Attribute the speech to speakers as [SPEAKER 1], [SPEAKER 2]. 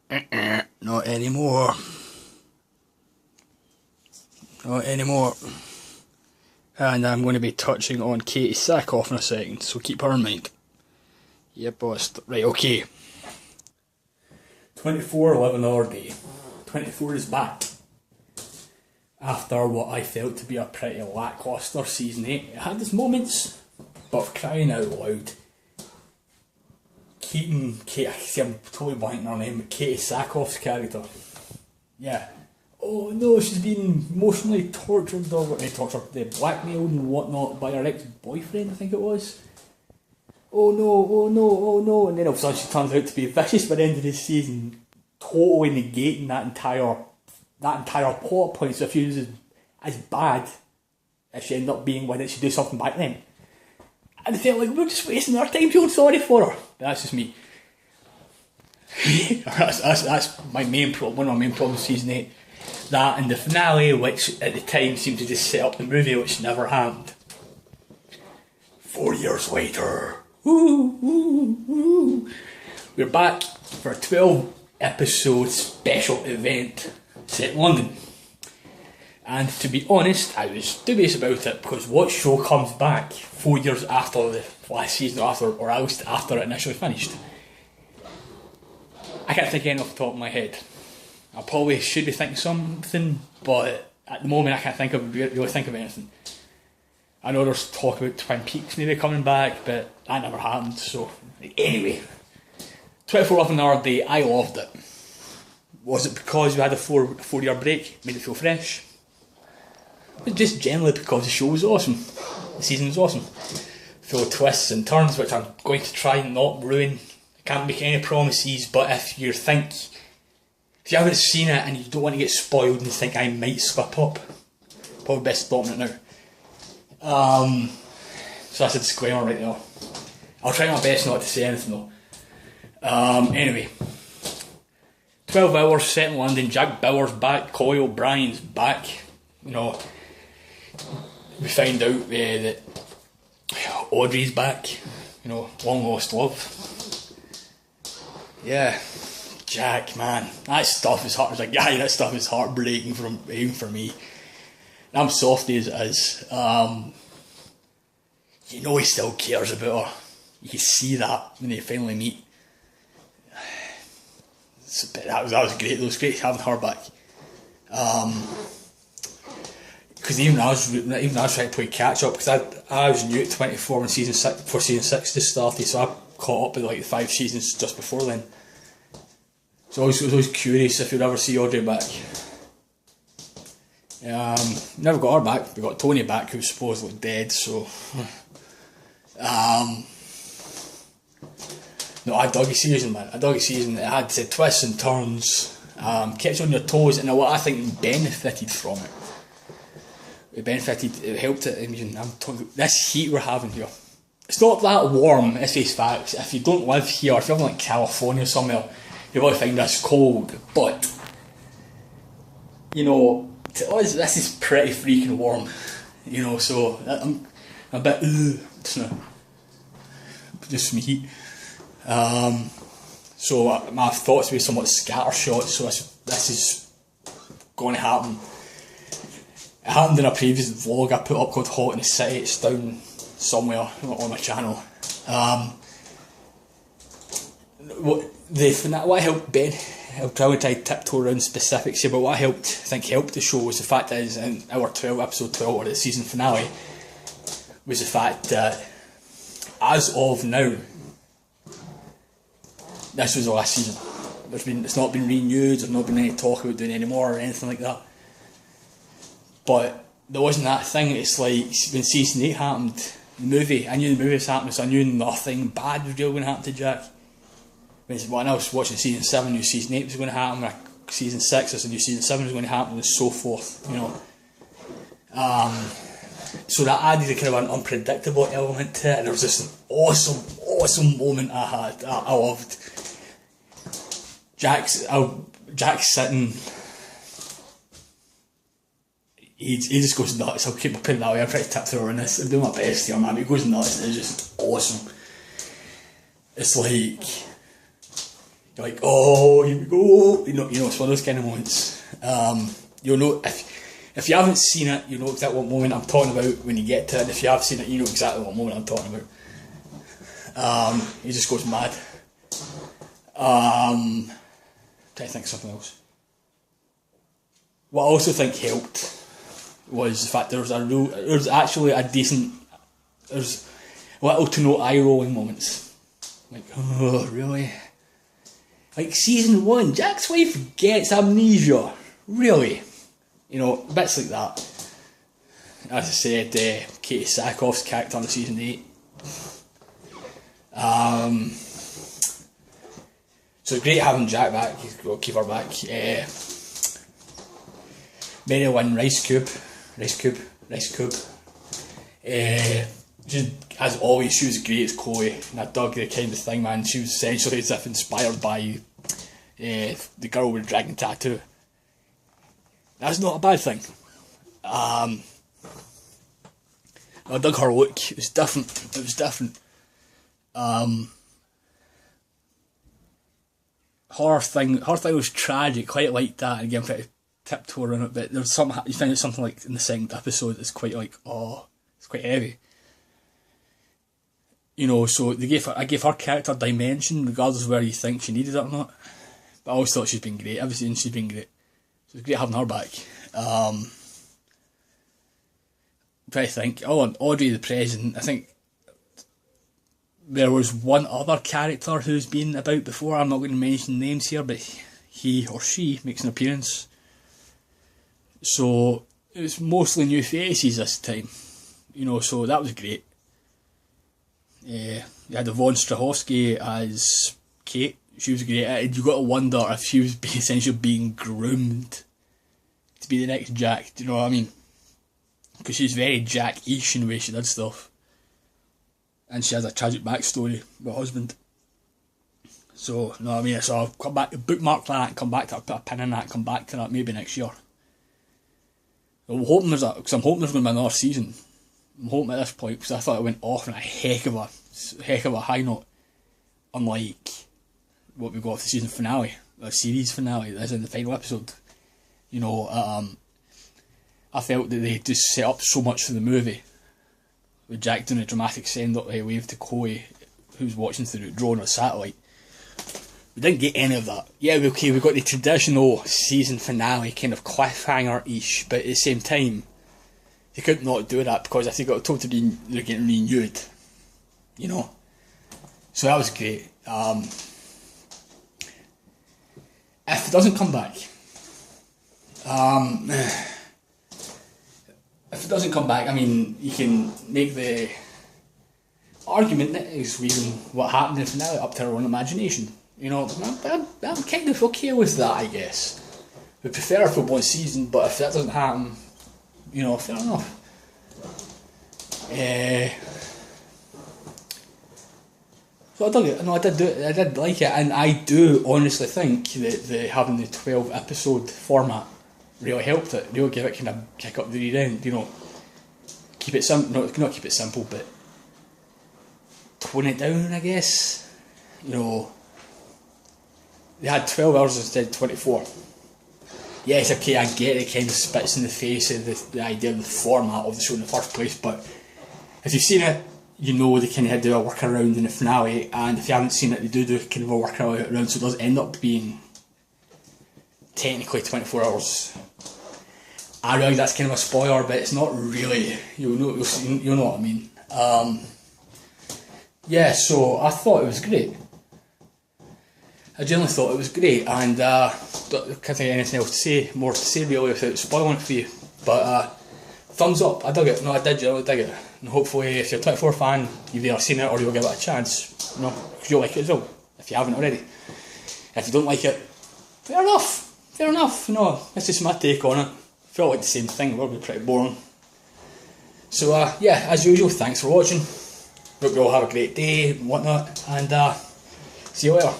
[SPEAKER 1] Not anymore. Not anymore. And I'm going to be touching on Katie Sackhoff in a second, so keep her in mind. Yep, boss. Right, okay. 24, 11 hour day. 24 is back. After what I felt to be a pretty lacklustre season 8. It had its moments, but for crying out loud. I'm totally blanking her name, but Katie Sackhoff's character. Yeah. Oh no, she's been emotionally tortured or blackmailed and whatnot by her ex-boyfriend, I think it was. Oh no, oh no, oh no. And then all of a sudden she turns out to be vicious by the end of the season, totally negating that entire plot point. So if she was as bad as she ended up being, why didn't she do something back then? And I felt like we're just wasting our time feeling sorry for her. But that's just me. that's my main problem, one of my main problems season 8. That and the finale, which at the time seemed to just set up the movie, which never happened. 4 years later, we're back for a 12 episode special event set in London. And to be honest, I was dubious about it, because what show comes back 4 years after the last season, or at least after it initially finished? I can't think of any off the top of my head. I probably should be thinking something, but at the moment I can't really think of anything. I know there's talk about Twin Peaks maybe coming back, but that never happened. So anyway, 24 hour day, I loved it. Was it because we had a four year break, made it feel fresh? But just generally because the show was awesome. The season was awesome. Full of twists and turns, which I'm going to try and not ruin. I can't make any promises, but if you haven't seen it and you don't want to get spoiled and you think I might slip up, probably best stopping it now. So that's a disclaimer right there. I'll try my best not to say anything though. Anyway, 12 hours set in London. Jack Bauer's back. Chloe O'Brien's back. You know, we find out that Audrey's back. You know, long lost love. Yeah. Jack, man, that stuff is hard. As a guy, that stuff is heartbreaking even for me. And I'm softy as it is. You know he still cares about her. You can see that when they finally meet. That was great. It was great having her back. Because even I was trying to play catch up, because I was new at 24 when season 6 just started, so I caught up with like 5 seasons just before then. So I was always curious if you'd ever see Audrey back. Never got her back. We got Tony back, who's supposedly dead, so... No, I dug a season, man. I dug a season. It had twists and turns, kept you on your toes, and what I think benefited from it. It helped it. I mean, this heat we're having here. It's not that warm, let's face facts. If you don't live here, if you live in like California somewhere, you probably find this cold, but you know, to us this is pretty freaking warm, you know, so I'm a bit just some heat. So my thoughts will be somewhat scattershot, so this is going to happen. It happened in a previous vlog I put up called Hot in the City. It's down somewhere on my channel. What helped Ben, I'll try to tiptoe around specifics here, but what I think helped the show was the fact that in our episode 12, or the season finale, was the fact that as of now, this was the last season. It's not been renewed, there's not been any talk about doing any more or anything like that. But there wasn't that thing. It's like when season 8 happened, I knew the movie was happening, so I knew nothing bad was really going to happen to Jack. When I was watching season 7, I knew season 8 was going to happen. When season 6, I knew season 7 was going to happen, and so forth. You know. So that added a kind of an unpredictable element to it, and there was this awesome moment I had. I loved. Jack's sitting. He just goes nuts. I'll keep putting that way. I'm trying to tip through on this. I'm doing my best here, man. He goes nuts. It's just awesome. It's like you're like, oh, here we go. It's one of those kind of moments. You'll know if you haven't seen it, you know exactly what moment I'm talking about when you get to it. And if you have seen it, you know exactly what moment I'm talking about. He just goes mad. Trying to think of something else. What I also think helped was the fact there was actually a decent, there's little to no eye rolling moments. Like, oh, really? Like season 1, Jack's wife gets amnesia. Really? Bits like that. As I said, Katie Sackhoff's character on season 8. So great having Jack back, keep her back. Mary Lynn Rice Cube. As always, she was great as Chloe, and I dug the kind of thing, man. She was essentially as if inspired by the girl with the dragon tattoo. That's not a bad thing. I dug her look. It was different. Her thing was tragic. Quite like that. Again, trying to tiptoe around it, but there's something you find out something like in the second episode that's quite like, oh, it's quite heavy. So I gave her character dimension, regardless of where you think she needed it or not. But I always thought she's been great. Every season she's been great. So it's great having her back. I'm trying to think. Oh, and Audrey the President. I think there was one other character who's been about before. I'm not going to mention names here, but he or she makes an appearance. So it was mostly new faces this time. So that was great. You had Yvonne Strahovski as Kate. She was great at it. You got to wonder if she was essentially being groomed to be the next Jack. Do you know what I mean? Because she's very Jack-ish in the way she did stuff. And she has a tragic backstory with her husband. So, you know what I mean? So I'll come back, bookmark that, come back to that, put a pin in that, come back to that maybe next year. I'm hoping there's going to be another season. I'm hoping at this point, because I thought it went off on a heck of a high note. Unlike what we got for the season finale, the series finale, that's in the final episode. I felt that they just set up so much for the movie. With Jack doing a dramatic send-up wave to Chloe, who's watching through a drone or satellite. We didn't get any of that. Yeah, okay, we got the traditional season finale kind of cliffhanger-ish, but at the same time, they could not do that because I think it got told they're getting renewed. So that was great. If it doesn't come back, I mean, you can make the argument that it's leaving what happened in the finale up to our own imagination. I'm kind of okay with that, I guess. We prefer it for one season, but if that doesn't happen, fair enough. So I dug it. No, I did do it. I did like it, and I do honestly think that having the 12 episode format really helped it. Really gave it kind of kick up the rear end. Keep it simple. No, not keep it simple, but tone it down, I guess. They had 12 hours instead of 24. Yes, okay, I get it, kind of spits in the face of the idea of the format of the show in the first place, but if you've seen it, they kind of do a workaround in the finale, and if you haven't seen it, they do kind of a workaround, so it does end up being technically 24 hours. I realise that's kind of a spoiler, but it's not really. You'll know what I mean. So I thought it was great. I generally thought it was great, and can't think of anything else more to say really without spoiling it for you. But thumbs up, I dug it. No, I did generally dig it. And hopefully, if you're a 24 fan, you've either seen it or you'll give it a chance. Because you'll like it as well, if you haven't already. If you don't like it, fair enough. This is my take on it. I feel like the same thing, it will be pretty boring. So, as usual, thanks for watching. Hope you all have a great day and whatnot, and see you later.